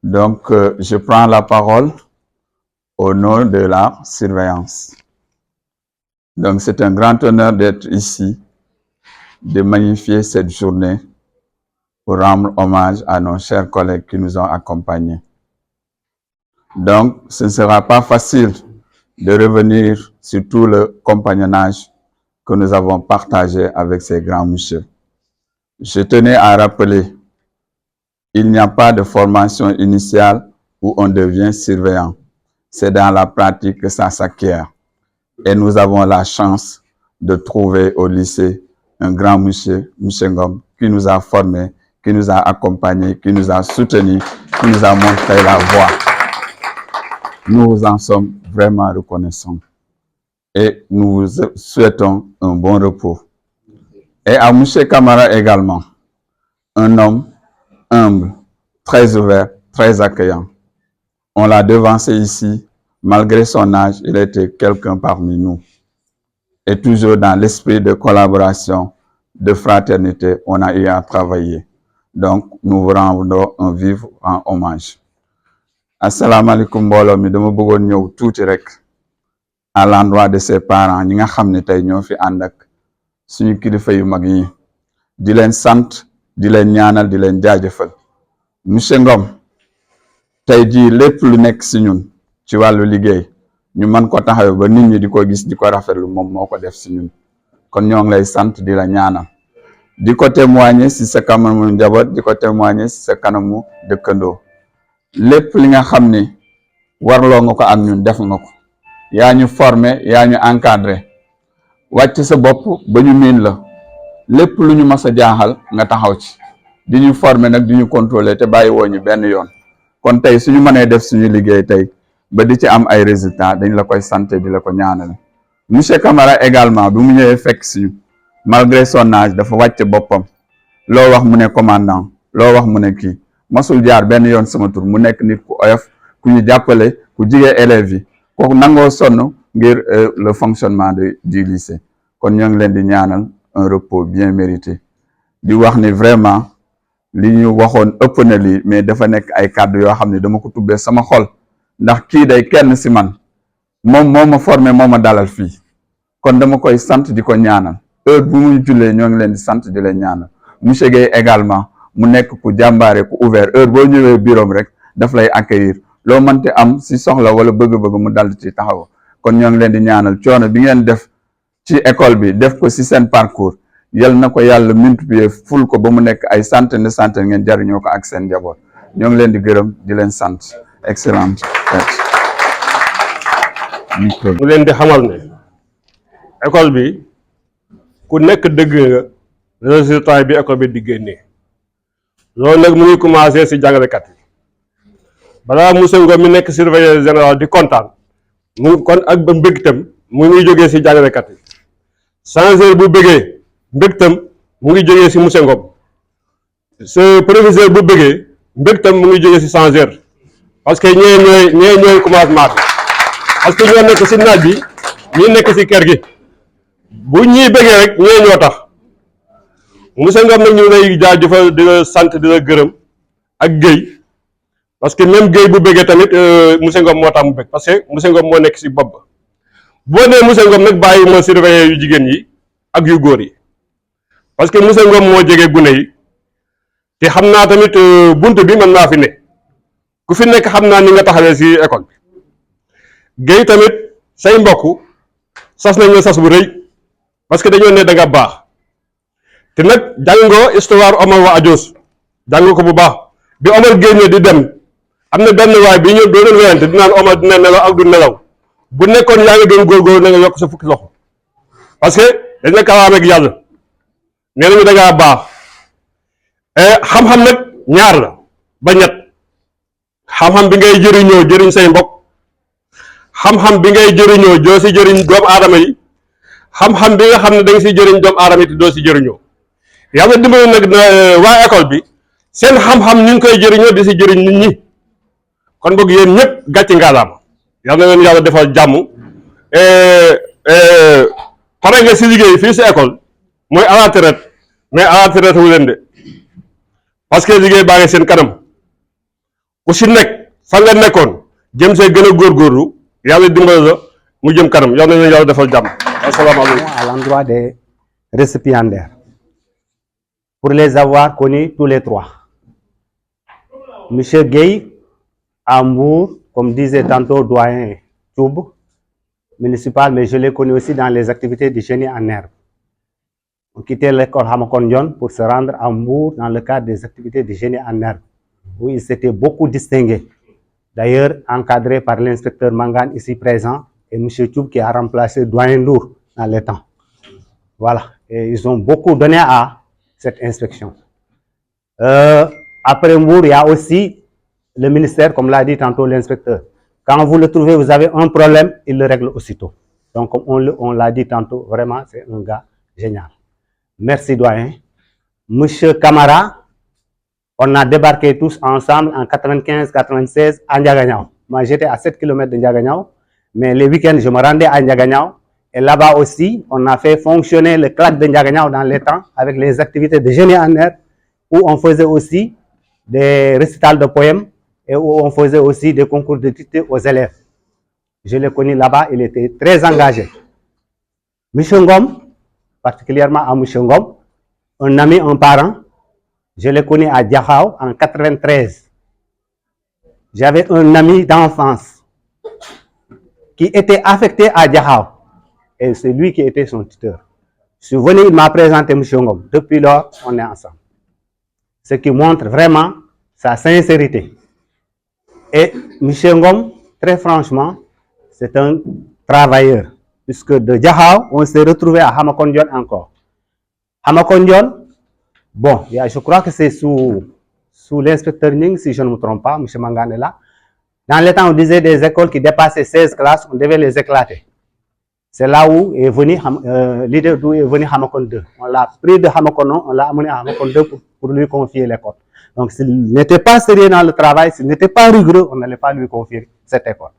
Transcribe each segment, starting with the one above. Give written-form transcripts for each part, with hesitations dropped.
Donc, je prends la parole au nom de la surveillance. Donc, c'est un grand honneur d'être ici, de magnifier cette journée pour rendre hommage à nos chers collègues qui nous ont accompagnés. Donc, ce ne sera pas facile de revenir sur tout le compagnonnage que nous avons partagé avec ces grands messieurs. Je tenais à rappeler, il n'y a pas de formation initiale où on devient surveillant. C'est dans la pratique que ça s'acquiert. Et nous avons la chance de trouver au lycée un grand monsieur, M. Ngom, qui nous a formés, qui nous a accompagnés, qui nous a soutenus, qui nous a montré la voie. Nous vous en sommes vraiment reconnaissants. Et nous vous souhaitons un bon repos. Et à M. Camara également, un homme humble, très ouvert, très accueillant. On l'a devancé ici, malgré son âge, il était quelqu'un parmi nous. Et toujours dans l'esprit de collaboration, de fraternité, on a eu à travailler. Donc, nous vous rendons un vif hommage. Assalamu alaikum mbooloo mi dama bëggoon ñëw tuuti rek à l'endroit de ses parents ñi nga xam ne tey ñoo fi ànd ak suñu kilifa yu mag yi di leen sant di leen ñaanal di leen jaajëfal monsieur Ngom tey jii lépp lu nekk si ñun ci wàllu liggéey ñu mën ko taxaw ba nit ñi di ko gis di ko rafetlu moom moo ko def si ñun kon ñoo ngi lay sant di la ñaanal di ko témoigner si sa kanamu njaboot di ko témoigner si sa kanamu dëkkandoo lépp li nga xam ni warloo nga ko ak ñun def nga ko yaa ñu formé yaa ñu encadré wàcc sa bopp ba ñu miin la lépp lu ñu mas a jaaxal nga taxaw ci di ñu formé nag di ñu contrôler te bàyyi woo ñu benn yoon kon tey suñu mënee def suñu liggéey tey ba di ci am ay résultats dañ la koy sant di la ko ñaanal monsieur Camara également bi mu ñëwee fekk suñu malgré son âge dafa wàcc boppam loo wax mu ne commandant loo wax mu ne kii masul jaar benn yoon sama tur mu nekk nit ku oyof ku ñu jàppale ku jigee élèves yi kooku nangoo sonn ngir le fonctionnement du lycée kon ñoo ngi leen di ñaanal un repos bien mérité di wax ni vraiment li ñu waxoon ëpp na lii mais dafa nekk ay kàddu yoo xam ne dama ko tubbee sama xol ndax kii day kenn si man moom moo ma formé moo ma dalal fii kon dama koy sant di ko ñaanal heure bu muy jullee ñoo ngi leen di sant di leen ñaanal monsieur Guèye également mu nekk ku jàmbaare ku ouvert heure boo ñëwee bureau rek daf lay accueillir loo mënte am si soxla wala bëgg-bëgg mu dal ci taxaw kon ñoo ngi leen di ñaanal coono bi ngeen def ci école bi def ko si seen parcours yal na ko yàlla multiplier ful ko ba mu nekk ay centaine de centaine ngeen jariñoo ko ak seen njaboot ñoo ngi leen di gërëm di leen sant excellent mu leen di xamal ne école bi ku nekk dëgg nga résultat bi école bi di génnee loolu nag mu ngi commencé si jàngalekat yi balaa monsieur Ngom mi nekk surveillant général di kontaan mu kon ak ba mbégtam mu ngi jógee si jàngalekat yi changeur bu bëggee mbégtam mu ngi jógee si monsieur Ngom ce proviseur bu bëggee mbégtam mu ngi jógee si changeur parce que ñooy commencement bi parce que ñoo nekk si naaj bi ñi nekk si kër gi bu ñii bëggee rek ñoo tax monsieur Ngom nag ñu lay jaajëfal di la sant di la gërëm ak Guèye parce que même Guèye bu bëggee tamit monsieur Ngom moo tax mu bëgg parce que monsieur Ngom moo nekk si bopp ba boo nee monsieur Ngom nag bàyyi ma surveiller yu jigéen yi ak yu góor yi parce que monsieur Ngom moo jege gune yi te xam naa tamit bunt bi man maa fi ne ku fi nekk xam naa ni nga taxawee si école bi Guèye tamit say mbokk sas nañ la sas bu rëy parce que dañoo ne da nga baax te nag jàngoo histoire Omar wa Adios jàng ko bu baax bi Omar génne di dem am na benn waay bi ñu doon weyante dinaan Omar dina nelaw ak du nelaw bu nekkoon yaa ngi doon góorgóorlu na nga yokk sa fukki loxo parce que dañ la kalaam ak yàlla nee nañu da ngaa baax xam-xam nag ñaar la ba ñett xam-xam bi ngay jëriñoo jëriñ say mbokk xam-xam bi ngay jëriñoo doo si jëriñ doomu aadama yi xam-xam bi nga xam ne da nga si jëriñ doomu aadama yi te doo si jëriñoo yàlla dimbali nag waa école bi seen xam-xam ñu ngi koy jëriñoo di si jëriñ nit ñi kon boog yéen ñëpp gàcce ngaalaama yàlla na leen yàlla defal jàmm pare nga si liggéey fii si école mooy à la retraite mais à la retraite wu leen de parce que liggéey baa ngi seen kanam ku si nekk fa nga nekkoon jëm see gën a góorgóorlu yàlla dimbali la mu jëm kanam yal na leen yàlla defal jàmm. Asalaamaaleykum. À l'endroit des récipiendaires, pour les avoir connus tous les trois. Monsieur Gueye, à Mbour, comme disait tantôt doyen Toub, municipal, mais je l'ai connu aussi dans les activités du génie en herbe. On quittait l'école Hamakondion pour se rendre à Mbour dans le cadre des activités du génie en herbe, où il s'était beaucoup distingué. D'ailleurs, encadré par l'inspecteur Mangane ici présent et M. Toub qui a remplacé doyen Lour dans les temps. Voilà, et ils ont beaucoup donné à cette inspection. Après Mbour, il y a aussi le ministère, comme l'a dit tantôt l'inspecteur. Quand vous le trouvez, vous avez un problème, il le règle aussitôt. Donc, comme on l'a dit tantôt, vraiment, c'est un gars génial. Merci, doyen. Monsieur Camara, on a débarqué tous ensemble en 95-96 à Ndiaganiao. Moi, j'étais à 7 km de Ndiaganiao, mais les week-ends, je me rendais à Ndiaganiao. Et là-bas aussi, on a fait fonctionner le CLAC de Ndiaganiao dans les temps avec les activités de génie en herbe, où on faisait aussi des récitals de poèmes et où on faisait aussi des concours de dictée aux élèves. Je l'ai connu là-bas, il était très engagé. Monsieur Ngom, particulièrement à Monsieur Ngom, un ami, un parent, je l'ai connu à Diakhao en 93. J'avais un ami d'enfance qui était affecté à Diakhao et c'est lui qui était son tuteur. Je suis venu, il m'a présenté M. Ngom. Depuis lors, on est ensemble. Ce qui montre vraiment sa sincérité. Et M. Ngom, très franchement, c'est un travailleur. Puisque de Diakhao, on s'est retrouvé à Hamakondion encore. Hamakondion, bon, je crois que c'est sous l'inspecteur Ning, si je ne me trompe pas, M. Mangane est là. Dans les temps, on disait des écoles qui dépassaient 16 classes, on devait les éclater. C'est là où est venu l'idée d'où est venu Hamakon 2. On l'a pris de Hamakon 1, on l'a amené à Hamakon 2 pour lui confier l'école. Donc s'il n'était pas sérieux dans le travail, s'il n'était pas rigoureux, on n'allait pas lui confier cette école.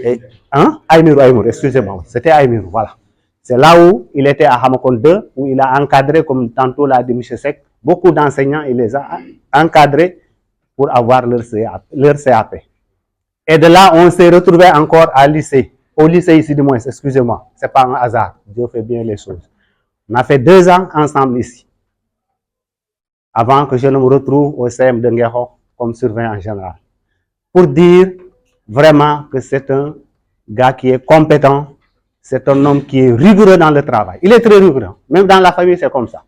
Et, hein? Aïmir, excusez-moi, c'était Aïmir, voilà. C'est là où il était à Hamakon 2, où il a encadré, comme tantôt l'a dit M. Sek, beaucoup d'enseignants, il les a encadrés pour avoir leur CAP. Et de là, on s'est retrouvé encore à lycée. Au lycée ici du moins, excusez-moi, c'est pas un hasard, Dieu fait bien les choses. On a fait 2 ans ensemble ici, avant que je ne me retrouve au CM de Ngueho comme surveillant général. Pour dire vraiment que c'est un gars qui est compétent, c'est un homme qui est rigoureux dans le travail. Il est très rigoureux, même dans la famille c'est comme ça.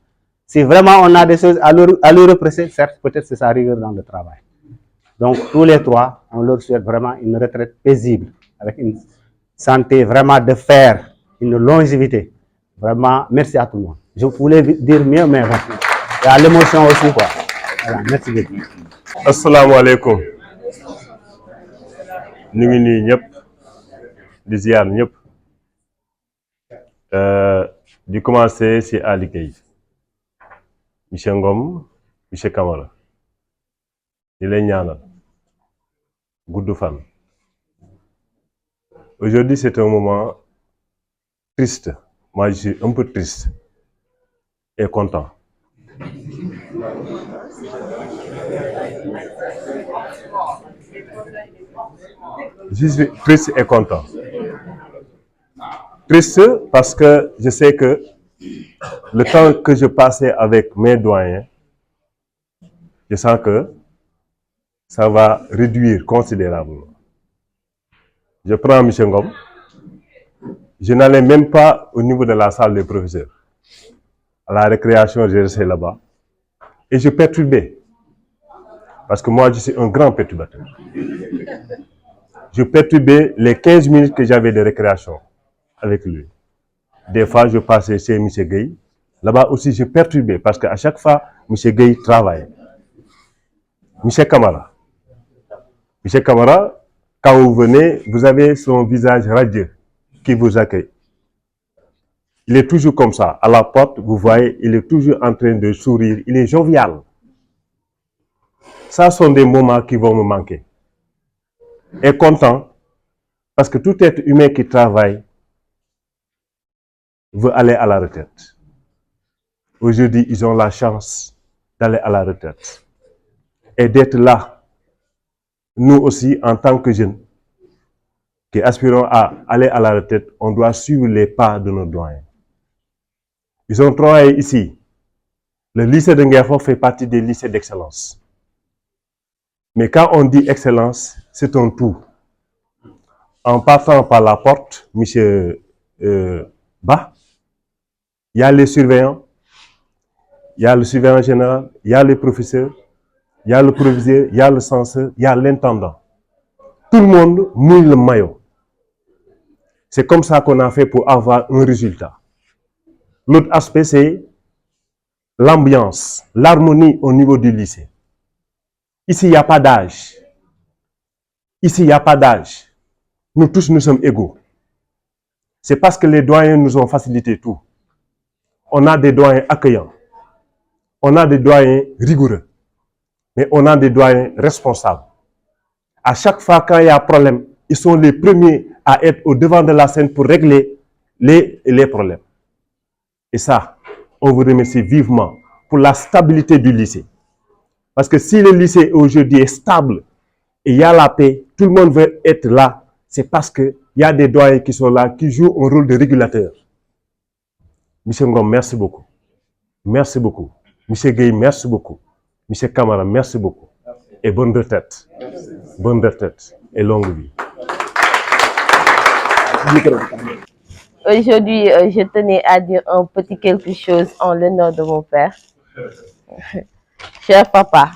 Si vraiment on a des choses à lui represser, certes, peut-être c'est sa rigueur dans le travail. Donc tous les trois, on leur souhaite vraiment une retraite paisible, avec une santé vraiment de fer, une longévité. Vraiment, merci à tout le monde. Je voulais dire mieux, mais il y a l'émotion aussi, quoi. Voilà, merci beaucoup. Assalamu alaikum. Ñu ngi nuyu ñëpp di ziar ñëpp di commencer ci Ali Gueye, monsieur Ngom, monsieur Camara di leen ñaanal gudd fan. Aujourd'hui, c'est un moment triste. Moi, je suis un peu triste et content. Je suis triste et content. Triste parce que je sais que le temps que je passais avec mes doyens, je sens que ça va réduire considérablement. Je prends M. Ngom, je n'allais même pas au niveau de la salle des professeurs. À la récréation, j'ai resté là-bas. Et je perturbais. Parce que moi, je suis un grand perturbateur. Je perturbais les 15 minutes que j'avais de récréation avec lui. Des fois, je passais chez M. Gueye. Là-bas aussi, je perturbais parce qu'à chaque fois, M. Gueye travaillait. M. Camara. M. Camara, quand vous venez, vous avez son visage radieux qui vous accueille. Il est toujours comme ça. À la porte, vous voyez, il est toujours en train de sourire. Il est jovial. Ça sont des moments qui vont me manquer. Et content, parce que tout être humain qui travaille veut aller à la retraite. Aujourd'hui, ils ont la chance d'aller à la retraite et d'être là nous aussi, en tant que jeunes, qui aspirons à aller à la retraite, on doit suivre les pas de nos doyens. Ils ont travaillé ici. Le lycée de Nguerfort fait partie des lycées d'excellence. Mais quand on dit excellence, c'est un tout. En partant par la porte, M. Ba, il y a les surveillants, il y a le surveillant général, il y a les professeurs, il y a le proviseur, il y a le censeur, il y a l'intendant. Tout le monde mouille le maillot. C'est comme ça qu'on a fait pour avoir un résultat. L'autre aspect, c'est l'ambiance, l'harmonie au niveau du lycée. Ici, il n'y a pas d'âge. Ici, il n'y a pas d'âge. Nous tous, nous sommes égaux. C'est parce que les doyens nous ont facilité tout. On a des doyens accueillants. On a des doyens rigoureux. Mais on a des doyens responsables. À chaque fois quand il y a problème, ils sont les premiers à être au devant de la scène pour régler les problèmes. Et ça, on vous remercie vivement pour la stabilité du lycée. Parce que si le lycée aujourd'hui est stable et il y a la paix, tout le monde veut être là, c'est parce qu'il y a des doyens qui sont là, qui jouent un rôle de régulateur. Monsieur Ngom, merci beaucoup. Merci beaucoup. Monsieur Gueye, merci beaucoup. Monsieur Kamara, merci beaucoup. Et bonne retraite. Bonne retraite et longue vie. Aujourd'hui, je tenais à dire un petit quelque chose en l'honneur de mon père. Cher papa,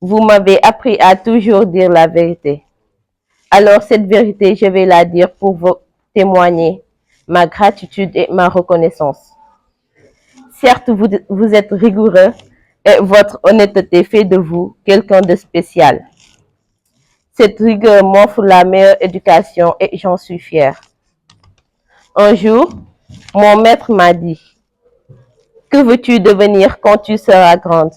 vous m'avez appris à toujours dire la vérité. Alors cette vérité, je vais la dire pour vous témoigner ma gratitude et ma reconnaissance. Certes, vous êtes rigoureux et votre honnêteté fait de vous quelqu'un de spécial. Cette rigueur m'offre la meilleure éducation et j'en suis fière. Un jour, mon maître m'a dit, « Que veux-tu devenir quand tu seras grande ?»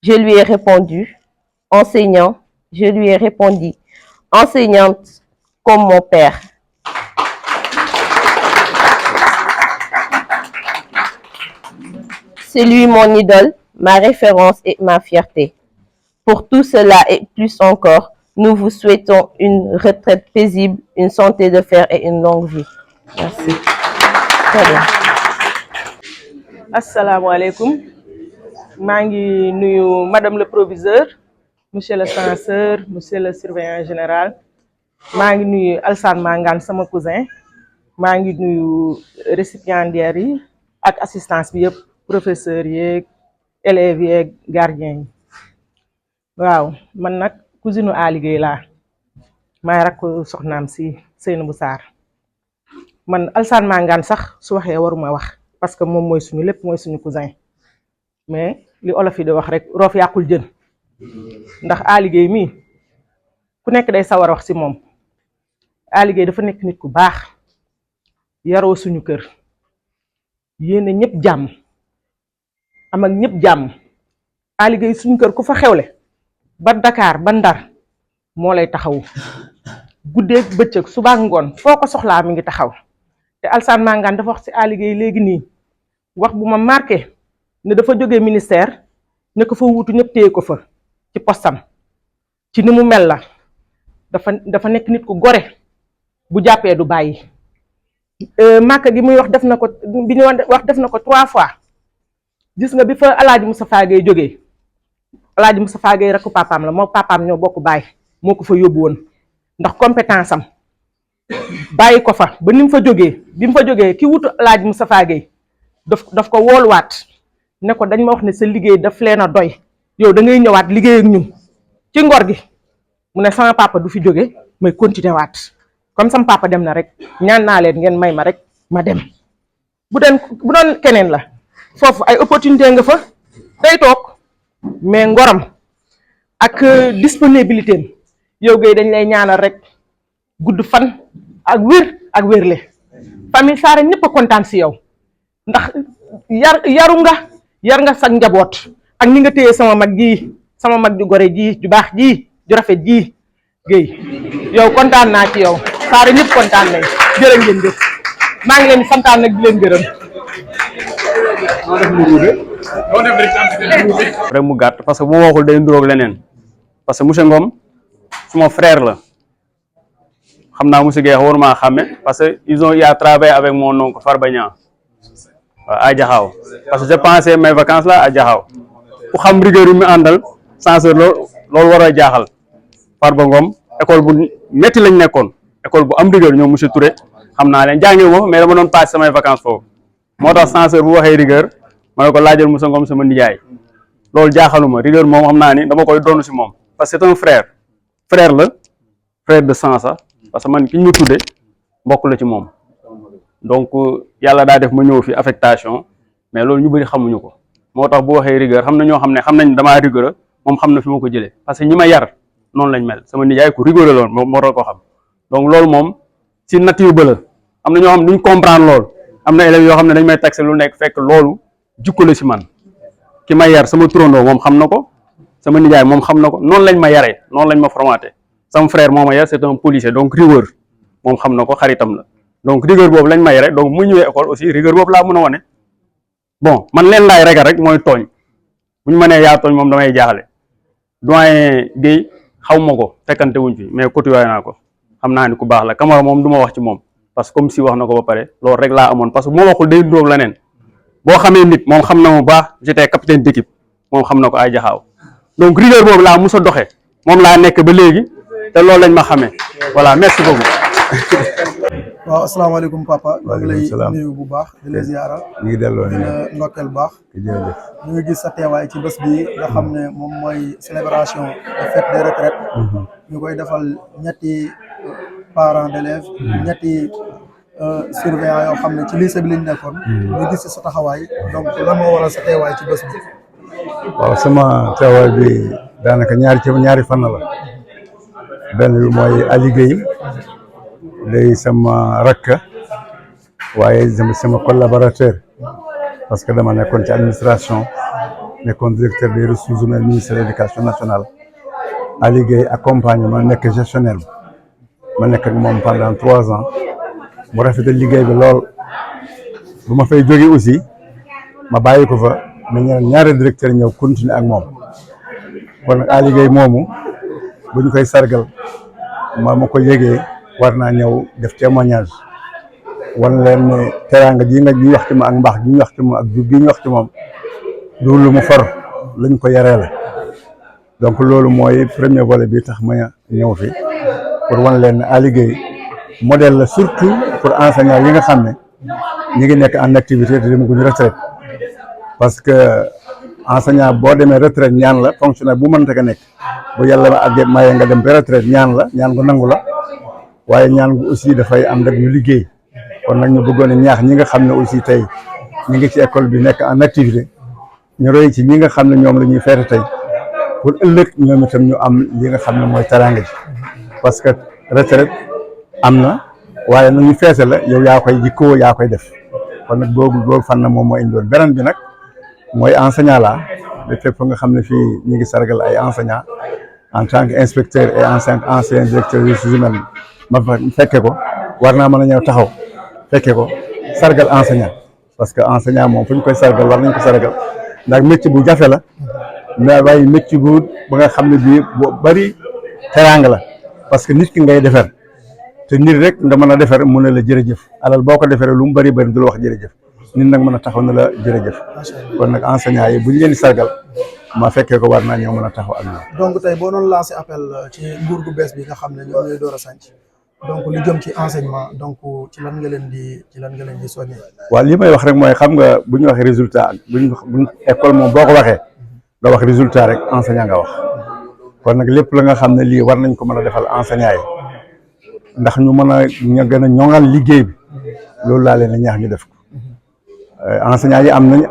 Je lui ai répondu, « Enseignant. » Je lui ai répondu, « Enseignante comme mon père. » C'est lui mon idole, ma référence et ma fierté. Pour tout cela et plus encore, nous vous souhaitons une retraite paisible, une santé de fer et une longue vie. Merci. Très bien. Assalamu alaikum. Mangi nuyu Madame le proviseur, Monsieur le censeur, Monsieur le surveillant général. Mangi nuyu Alsane Mangane sama cousin. Mangi nuyu récipiendaires yi ak assistance bi yëpp, professeurs yi, élèves yi, gardiens yi. Waaw, man nag cousine Ali Gueye laa. Maay rakk soxnaam si Seynabou Sarr. Man Alsane Mangane sax su waxee waruma wax parce que moom mooy suñu lépp, mooy suñu cousin. Mais li olof yi di wax rek roof yàqul jën ndax Ali Gueye mii ku nekk day sawar wax si moom. Ali Gueye dafa nekk nit ku baax, yaroo suñu kër, yéene ñëpp jàmm, am ak ñëpp jàmm. Ali Gueye suñu kër ku fa xewle ba Dakar ba Ndar moo lay taxawu guddeeg bëccëg suba ak ngoon foo ko soxlaa mi ngi taxaw. te Alsane Mangane dafa wax si Ali Gueye léegi nii wax bu ma marqué ne dafa jógee ministère ne ko fa wuutu ñëpp téye ko fa ci postam ci ni mu mel la dafa nekk nit ku gore bu jàppee du bàyyi. Màkka gi muy wax def na ko bi ñu wax def na ko 3 fois. Gis nga bi fa Alaaji Moustapha Gueye jógee, Alaaji Moustapha Gueye rakku papaam la, moo papaam ñoo bokk baay, moo ko fa yóbbu woon ndax compétence am bàyyi ko fa ba ni mu fa jógee. bi mu fa jógee ki wutu Alaaji Moustapha Gueye daf ko wooluwaat ne ko dañ ma wax ne sa liggéey daf leen a doy, yow da ngay ñëwaat liggéey ak ñun ci ngor gi. mu ne sama papa du fi jóge, may continuer waat comme sama papa dem na rek ñaan naa leen ngeen may ma rek ma dem. bu doon keneen la foofu ay opportunité nga fa day toog, mais ngoram ak disponibilité am yow Gueye dañ lay ñaanal rek gudd fan ak wér ak wérle. famille Sarr ñëpp a kontaan si yow ndax yar nga sa njaboot ak ni nga téye sama mag ju gore ji ju baax ji ju rafet ji. Gueye yow kontaan naa ci yow, Sarr ñëpp kontaan nañ, jërë ngeen jëf. maa ngi leen santaan nag di leen gërëm. rek mu gàtt parce que bu ma waxul day nduroog leneen parce que monsieur Ngom suma frère la xam naa monsieur Guèye waruma xàmme parce que ils ont eu à travailler avec mon oncle Farba Niang à Diakhao parce que je pensais mes vacances là à Diakhao ku xam rigueur yi mu àndal censeur loolu war a jaaxal Farba Ngom école bu métti lañ nekkoon école bu am rigueur ñoom monsieur Touré xam naa leen jàngee ma mais dama doon passé samay vacances foofu moo tax censeur bu waxee rigueur ma ne ko laajal monsieur Ngom sama nijaay loolu jaaxaluma rigueur moom xam naa ni dama koy doon si moom parce que c'est un frère la frère de sang sax parce que man ki ñu ma tudde mbokk la ci moom donc yàlla daa def ma ñëw fi affectation mais loolu ñu bëri xamuñu ko moo tax bu waxee rigueur xam na ñoo xam ne xam nañ damaa rigoureux moom xam na fi ma ko jëlee parce que ñi ma yar noonu lañ mel sama nijaay ku rigoureux lool moo tax ko xam donc loolu moom ci nature ba la am na ñoo xam ne duñ comprendre loolu am na élèves yoo xam ne dañ may taxé lu nekk fekk loolu jukko la ci man ki ma yar sama turandoo moom xam na ko sama nijaay moom xam na ko noonu lañ ma yaree noonu lañ ma formaté sama frère moo ma yar c'est un policier donc rigueur moom xam na ko xaritam la donc rigueur boobu lañ ma yare donc mu ñëwee école aussi rigueur boobu laa mën a wane bon man leen laay ragal rek mooy tooñ bu ñu mënee yaa tooñ moom damay jaaxle doyen Guèye xaw ma ko fekkante wuñ fi mais côtoyé naa ko xam naa ni ku baax la Camara moom du ma wax ci moom parce que comme si wax na ko ba pare loolu rek laa amoon parce que bu ma waxul day ndóog leneen boo xamee nit moom xam na mu baax j'étais capitaine d'équipe moom xam na ko ay Diakhao donc rigueur boobu laa mus a doxee moom laa nekk ba léegi te loolu lañ ma xamee voilà merci beaucoup. waaw asalaamaaleykum papa. ñu ngi lay nuyu bu baax di la ziara. ñu ngi delloo di la ndokkeel baax. jërëjëf. ñu ngi gis sa teewaay ci bés bi nga xam ne moom mooy célébration de fête des retraites. ñu koy defal ñetti parents d'élèves. ñetti surveillants yoo xam ne ci lycée bi lañ nekkoon. ñu gis sa taxawaay donc lan moo waral sa teewaay ci bés bi. waaw sama teewaay bi daanaka ñaari fànn la benn bi mooy Aliou Guèye day sama rakk waaye sama collaborateur parce que dama nekkoon ci administration nekkoon directeur des ressources humaines ministère de l'éducation nationale Aliou Guèye accompagne ma nekk gestionnaire bi ma nekk ak moom pendant 3 ans mu rafetal liggéey bi lool bu ma fay jógee aussi ma bàyyi ko fa ma ñaari directeur ñëw continuer ak moom kon nag Aliou Guèye moomu bu ñu koy sargal ma ko yégee war naa ñëw def témoignage wan leen ne teraanga ji nga ñuy wax ci moom ak mbaax gi ñu wax ci moom ak jub gi ñu wax ci moom loolu lu mu for lañ ko yaree la donc loolu mooy premier volet bi tax ma ñëw fi pour wan leen ne Aliou Guèye modèle la surtout pour enseignants yi nga xam ne ñi ngi nekk en activité te demaguñu retraite parce que enseignant boo demee retraite ñaan la fonctionnaire bu mënta nga nekk bu yàlla ma àggee maye nga dem ba retraite ñaan la ñaan gu nangu la waaye ñaan gu aussi dafay am rek ñu liggéey kon nag ñu bëggoon a ñaax ñi nga xam ne aussi tey ñi ngi ci école bi nekk en activité ñu roy ci ñi nga xam ne ñoom la ñuy feete tey pour ëllëg ñoom itam ñu am li nga xam ne mooy teraanga ji parce que retraite am na waaye nag ñu feete la yow yaa koy jikkoo yaa koy def kon nag boobu fan na moom moo indiwoon beneen bi nag mooy enseignant la de fépp nga xam ne fii ñu ngi sargal ay enseignant en tant que inspecteur et ancien directeur des ressources humaines ma fekke ko war naa mën a ñëw taxaw fekke ko sargal enseignant parce que enseignant moom fu ñu koy sargal war nañ ko sargal ndax métier bu jafe la mais waaye métier bu ba nga xam ne bii bu bari teraanga la parce que nit ki ngay defar te nit rek nga mën a defar mu ne la jërëjëf alal boo ko defaree lu mu bari bari du la wax jërëjëf nit nag mën a taxaw ne la jërëjëf kon nag enseignant yi bu ñu leen di sargal ma fekkee ko war naa ñëw mën a taxaw ak ñoom. donc tey boo doon lancé appel ci nguur gu bees bi nga xam ne ñoom ñooy door a sànc donc lu jëm ci enseignement donc ci lan nga leen di soññee. waaw li may wax rek mooy xam nga bu ñu waxee résultat buñ école moom boo ko waxee nga wax résultat rek enseignant nga wax kon nag lépp la nga xam ne lii war nañ ko mën a defal enseignant yi ndax ñu mën a gën a ñoŋal liggéey bi loolu laa leen a ñaax ñu def ko enseignant yi am nañ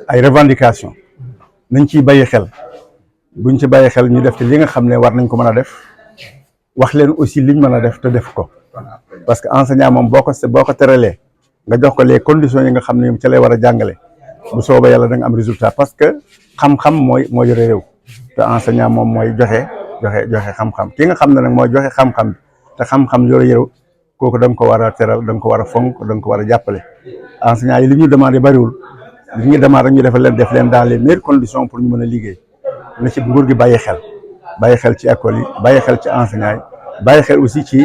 ay revendication nañ ciy bàyyi xel buñ ci bàyyi xel ñu def ci li nga xam ne war nañ ko mën a def wax leen aussi liñ mën a def te def ko parce que enseignant moom boo ko teralee nga jox ko les conditions yi nga xam ne ca lay war a jàngale bu soobee yàlla da nga am résultat parce que xam-xam mooy yore réew te enseignant moom mooy joxe xam-xam ki nga xam ne nag mooy joxe xam-xam te xam-xam yore réew kooku da nga ko war a teral da nga ko war a fonk da nga ko war a jàppale enseignant yi li ñu demandé bariwul li ñu demandé ñu def leen dans les meilleures conditions pour ñu mën a liggéey na ci nguur gi bàyyi xel bàyyi xel ci école yi bàyyi xel ci enseignants yi bàyyi xel aussi ci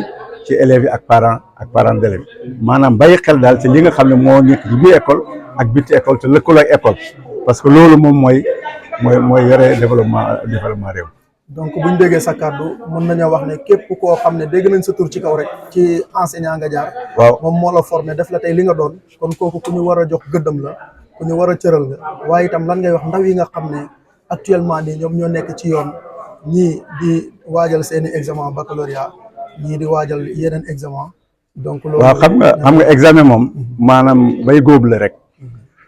élèves yi ak parents d'élèves maanaam bàyyi xel daal ci li nga xam ne moo nekk ci biir école ak biti école te lëkkaloo ak école parce que loolu moom mooy yore développement réew. donc bu ñu déggee sa kàddu mën nañoo wax ne képp koo xam ne dégg nañ sa tur ci kaw rek ci enseignant nga jaar. waaw moom moo la formé def la tey li nga doon kon kooku ku ñu war a jox gëddam la ku ñu war a cëral nga waaye itam lan ngay wax ndaw yi nga xam ne actuellement nii ñoom ñoo nekk ci yoon ñii di waajal seeni examen baccalauréat ñii di waajal yeneen examen donc loolu waaw xam nga examen moom maanaam bay góob la rek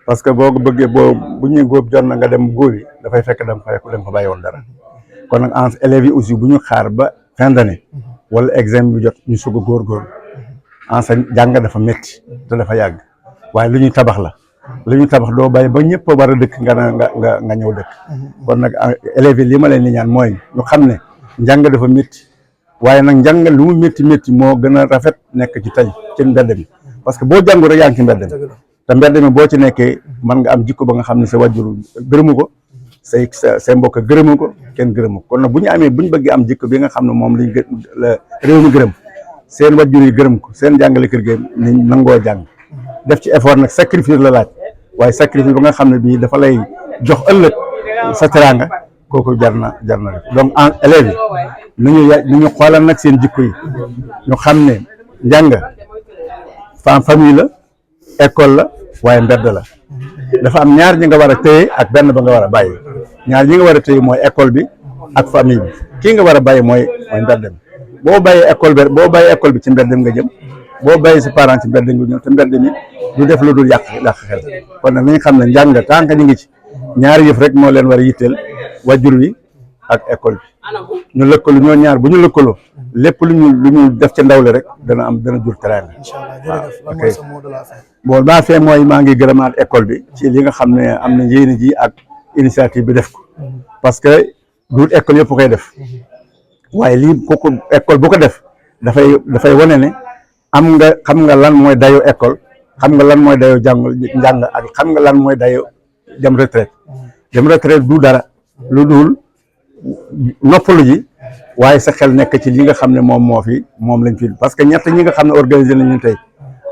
parce que boo ko bëggee bu ñuy góob jot na nga dem góobi dafay fekk da nga fa bàyyi woon dara kon nag élèves yi aussi bu ñu xaar ba fin d'année wala examen bi jot ñu sug a góorgóorlu jàng dafa métti te dafa yàgg waaye lu ñuy tabax la lu ñuy tabax doo bàyyi ba ñëpp war a dëkk nga ñëw dëkk kon nag élèves yi li ma leen di ñaan mooy ñu xam ne njàng dafa métti waaye nag njàng lu mu métti moo gën a rafet nekk ci tey ci mbedd mi parce que boo jàngu rek yaa ngi ci mbedd mi te mbedd mi boo ci nekkee mën nga am jikko ba nga xam ne sa wàjjur gërëmu ko say mbokk gërëmu ko kenn gërëmu ko kon nag bu ñu bëggee am jikko bi nga xam ne moom la réew mi gërëm seen wàjjur yi gërëm ko seen jàngale kër gi ni nangoo jàng def ci effort nag sacrifice la laaj waaye sacrifice ba nga xam ne bii dafa lay jox ëllëg sa teraanga kooku jar na donc élèves yi nañu xoolal nag seen jikko yi ñu xam ne njàng famille la école la waaye mbedd la dafa am ñaar ñi nga war a téye ak benn ba nga war a bàyyi ñaar ñi nga war a téye mooy école bi ak famille bi kii nga war a bàyyi mooy mbedd mi boo bàyyee école bi ci mbedd mi nga jëm boo bàyyi sa parent ci mbedd nga ñëw te mbedd mi du def lu dul yàq xel kon nag nañ xam ne njàng tant que ñu ngi ci ñaari yëf rek moo leen war a yitteel wajur wi ak école bi ñu lëkkaloo ñoo ñaar bu ñu lëkkaloo lépp lu ñu def ci ndaw le rek dana jur teraanga. Inch'Allah jërëjëf lan mooy sa mot de la fin. bon maa fee mooy maa ngi gërëmaat école bi ci li nga xam ne am na yéene ji ak initiative bi def ko parce que duut école yëpp koy def waaye lii kooku école bu ko def dafay wane ne xam nga lan mooy dayo école xam nga lan mooy dayo njàng ak xam nga lan mooy dayo dem retraite du dara lu dul noppalu ji waaye sa xel nekk ci li nga xam ne moom lañ fi parce que ñett ñi nga xam ne organisé nañu tey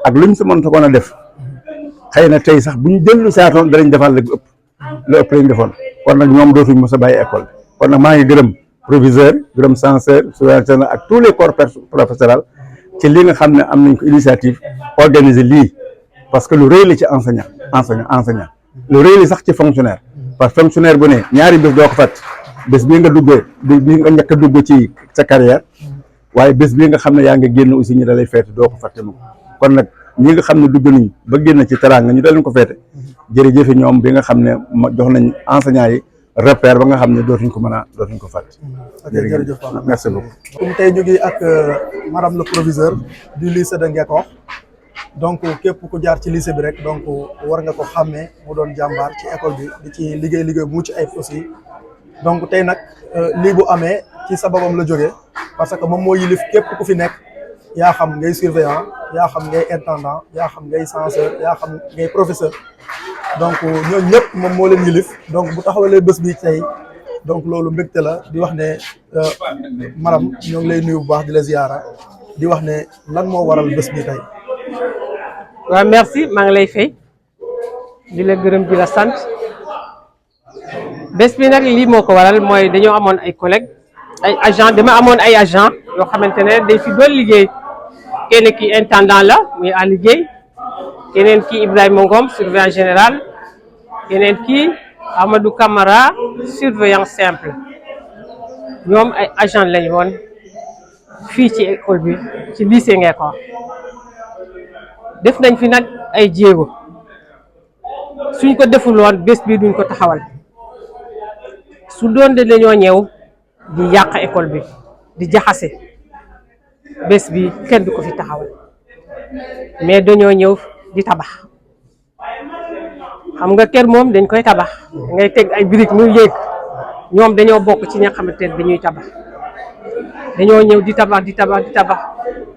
ak luñ si mënta koon a def xëy na tey sax bu ñu dellu saatoon danañ defal lu ëpp lañ defoon kon nag ñoom dootuñ mos a bàyyi école kon nag maa ngi gërëm proviseur gërëm censeur surveillant ak tous les corps professionnels ci li nga xam ne am nañ ko initiative organiser lii parce que lu rëy la ci enseignant lu rëy la sax ci fonctionnaire parce que fonctionnaire bu ne ñaari bés doo ko fàtt bés bii nga duggee bii nga njëkk a dugg ci sa carrière waaye bés bii nga xam ne yaa nga génn aussi ñu dalay feete doo ko fàtte moom kon nag ñi nga xam ne dugg nañ ba génn ci teraanga ñu daleen ko feete jërëjëf ñoom bi nga xam ne jox nañ enseignants yi repère ba nga xam ne dootuñ ko fàtte. jërëjëf merci beaucoup. comme tey ñu ngi ak madame le proviseur du lycée de Ngeko donc képp ku jaar ci lycée bi rek donc war nga ko xàmmee mu doon jàmbaar ci école bi di ci liggéey bu mucc ayib aussi donc tey nag lii bu amee ci sababam la jógee parce que moom moo yilif képp ku fi nekk yaa xam ngay surveillant yaa xam ngay intendant yaa xam ngay censeur yaa xam ngay professeur donc ñooñu ñëpp moom moo leen yilif donc bu taxawalee bés bi tey donc loolu mbégte la di wax ne madame ñoo ngi lay nuyu bu baax di la ziyaara di wax ne lan moo waral bés bi tey. waaw merci maa ngi lay fay di la gërëm di la sant bés bi nag lii moo ko waral mooy dañoo amoon ay collègues ay agent dama amoon ay agent yoo xamante ne dañ fi doon liggéey kenn ki intendant la muy à liggéey keneen ki Ibrahima Ngom surveillant général keneen ki Amadou Camara surveillant simple ñoom ay agent lañ woon fii ci école bi ci lycée Ngeko def nañ fi nag ay jéego suñ ko deful woon bés bi duñ ko taxawal su doon de dañoo ñëw di yàq école bi di jaxase bés bi kenn du ko fi taxawal mais dañoo ñëw di tabax xam nga kër moom dañ koy tabax ngay teg ay briques muy yéeg ñoom dañoo bokk ci ña xamante ne dañuy tabax dañoo ñëw di tabax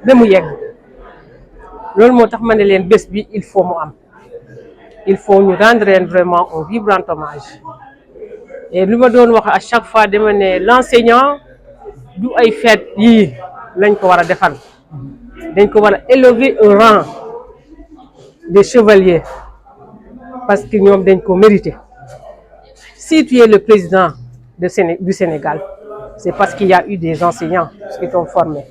ba mu yegg loolu moo tax ma ne leen bés bi il faut mu am il faut ñu rendre leen vraiment un vibrant hommage et li ma doon wax à chaque fois dama ne l'enseignant du ay fête yi lañ ko wara defal dañ ko wara élever un rang des chevaliers parce que ñom dañ ko mérité. Si tu es le président du Sénégal, c'est parce qu'il y a eu des enseignants qui t'ont formé.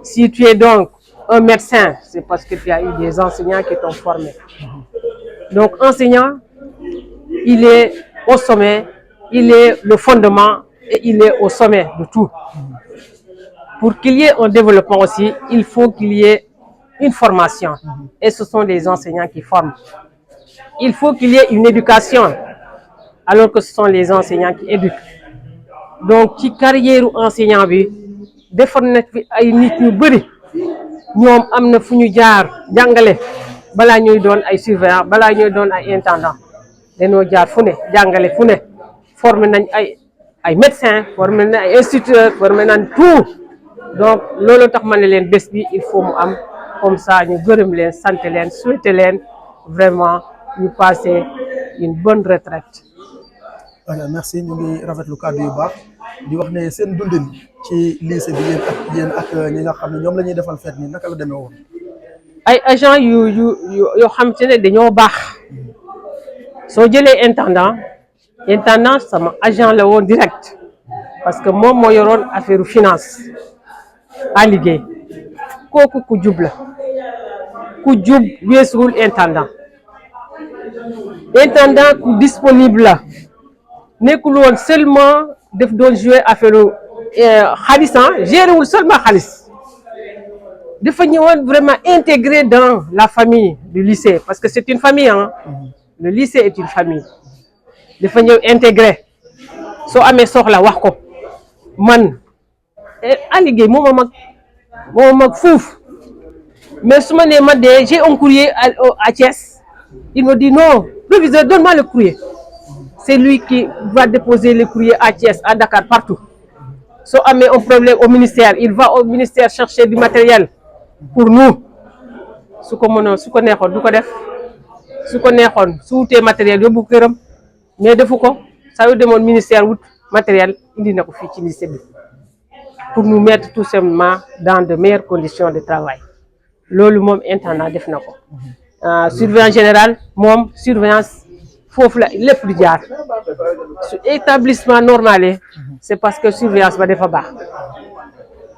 Si tu es donc un médecin, c'est parce que tu as eu des enseignants qui t'ont formé. Donc, enseignant, il est au sommet, il est le fondement et il est au sommet de tout. Pour qu'il y ait un développement aussi, il faut qu'il y ait une formation. Et ce sont les enseignants qui forment. Il faut qu'il y ait une éducation, alors que ce sont les enseignants qui éduquent. Donc, ci carrière enseignant bi defar na fi ay nit ñu bari ñoom am na fu ñu jaar jàngale balaa ñuy doon ay surveillant balaa ñuy doon ay intendant dañoo jaar fu ne jàngale fu ne formé nañ ay médecins formé nañ ay instituteurs formé nañ tout donc loolu tax ma ne leen bés bi il faut mu am comme ça ñu gërëm leen sant leen souhaiter leen vraiment ñu passer une bonne retraite. voilà merci ñu ngi rafetlu kàddu yu baax di wax ne seen dundin ci lycée bi yéen ak ñi nga xam ne ñoom la ñuy defal fête nii naka la demee woon. ay agents yoo xam te ne dañoo baax soo jëlee intendant sama agent la woon direct parce que moom moo yoroon affaire finance à liggéey kooku ku jub la ku jub weesuwul intendant ku disponible la. nekkul woon seulement def doon jouer affaire xaalis gérer wul seulement xaalis dafa ñëwoon vraiment intégré dans la famille du lycée parce que c'est une famille le lycée est une famille dafa ñëw intégré soo amee soxla wax ko man a liggéey moo ma mag fuuf mais su ma nee ma dee j'ai un courrier à Thiès il me dit non proviseur donne-moi le courrier. C'est lui qui va déposer les courriers à Thiès, à Dakar, partout. Si on a un problème au ministère, il va au ministère chercher du matériel pour nous. Ce qu'on a, ce qu'on a, ce qu'on a, sous tes matériels, mais de Foucault, ça veut dire mon ministère matériel, il n'a pas fait pour nous mettre tout simplement dans de meilleures conditions de travail. Lolu mom intendant def nako. Surveillant général, mom surveillance foofu la lépp di jaar su établissement normal c'est parce que surveillance ba dafa baax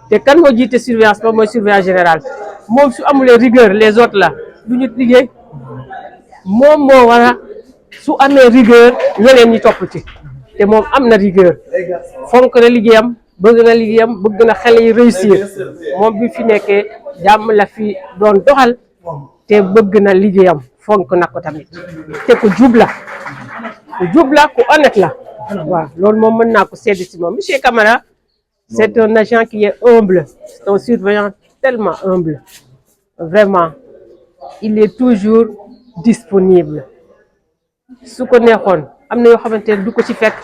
te kan moo jiite surveillance ba mooy surveillant général moom su amulee rigueur les autres là du ñu liggéey moom moo war a su amee rigueur ñeneen ñi topp ci te moom am na rigueur fonk na liggéeyam bëgg na xale yi réussir moom bi fi nekkee jàmm la fi doon doxal te bëgg na liggéeyam fonk na ko tamit te ku jub la ku honnête la waaw loolu moom mën naa ko seede ci moom monsieur Camara c'est un agent qui est humble c'est un surveillant tellement humble vraiment il est toujours disponible su ko neexoon am na yoo xamante ne du ko ci fekk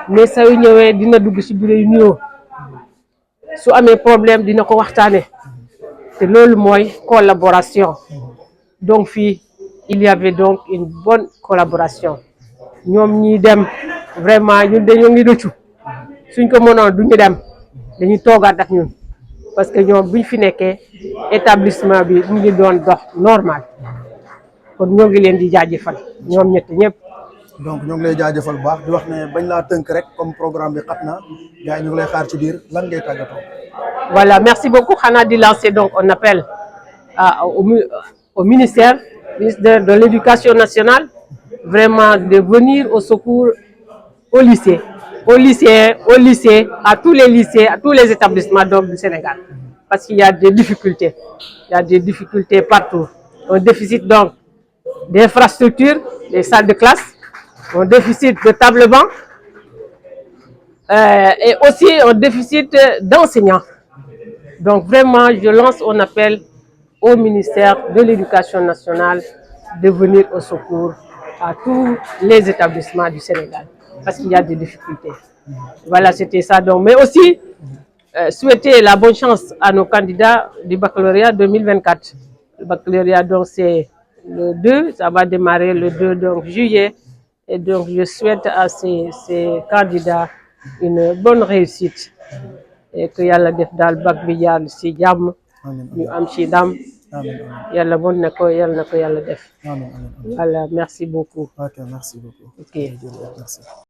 mais saa yu ñëwee dina dugg ci bureau yu nuyoo su amee problème dina ko waxtaane te loolu mooy collaboration. Donc, il y avait donc une bonne collaboration. Nous sommes vraiment, nous sommes suñ ko mënoon duñu dem dañuy toogaat ak ñun parce que ñoom buñ fi nekkee établissement bi mu ngi doon dox normal kon ñoo ngi leen di jaajëfal ñoom ñett ñëpp. donc ñoo ngi lay jaajëfal bu baax di wax ne bañ laa tënk rek comme programme bi xat na gars yi ñu ngi lay xaar ci biir lan ngay tàggatoo. Voilà, merci beaucoup. Xanaa di lancer donc on appelle au ministère de l'Éducation nationale vraiment de venir au secours au lycée, à tous les lycées, à tous les établissements donc, du Sénégal. Parce qu'il y a des difficultés. Il y a des difficultés partout. Un déficit donc d'infrastructures, des salles de classe, un déficit de table-banc et aussi un déficit d'enseignants. Donc vraiment, je lance un appel au ministère de l'Éducation nationale de venir au secours à tous les établissements du Sénégal parce qu'il y a des difficultés. Voilà, c'était ça. Donc, mais aussi, souhaiter la bonne chance à nos candidats du baccalauréat 2024. Le baccalauréat, donc, c'est le 2, ça va démarrer le 2 donc, juillet. Et donc, je souhaite à ces candidats une bonne réussite et que yàlla def daal bac bi jaar ci jàmm amiin ñu am ci ndam amiin yàlla mën na ko yàlla na ko yàlla def amiin amiin voilà merci beaucoup ok merci beaucoup ok merci